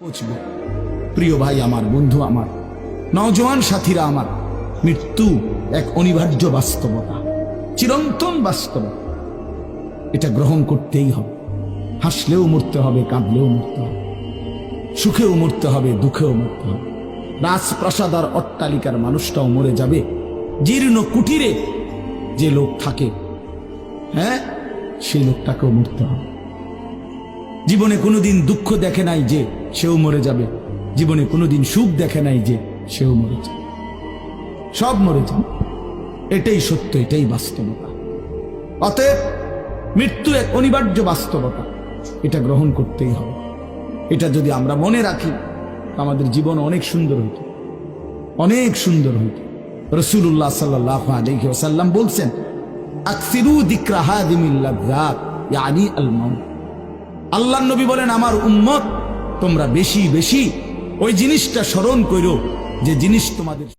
পৌঁছবে। প্রিয় ভাই আমার, বন্ধু আমার, নওজোয়ান সাথীরা আমার, মৃত্যু এক অনিবার্য বাস্তবতা, চিরন্তন বাস্তবতা। এটা গ্রহণ করতেই হবে। হাসলেও মরতে হবে, কাঁদলেও মরতে হবে, সুখেও মরতে হবে, দুঃখেও মরতে হবে। রাজপ্রাসাদ আর অট্টালিকার মানুষটাও মরে যাবে। জীর্ণ কুটিরে যে লোক থাকে, সেই লোকটাকেও মরতে হবে। জীবনে কোনোদিন দুঃখ দেখে নাই যে সেও মরে যাবে, জীবনে কোনোদিন সুখ দেখে নাই যে সেও মরে যাবে, সব মরে যাবে। এটাই সত্য, এটাই বাস্তবতা। অতএব মৃত্যু এক অনিবার্য বাস্তবতা, এটা গ্রহণ করতেই হবে। এটা যদি আমরা মনে রাখি, আমাদের জীবন অনেক সুন্দর হইত, অনেক সুন্দর হইত। রাসূলুল্লাহ সাল্লাল্লাহু আলাইহি ওয়াসাল্লাম বলছেন, আকসিরু যিকরা হাযিমিল লাযযাত ইয়ানি আল মাউত। আল্লাহর নবী বলেন, আমার উম্মত তোমরা বেশি বেশি ওই জিনিসটা স্মরণ করো যে জিনিস তোমাদের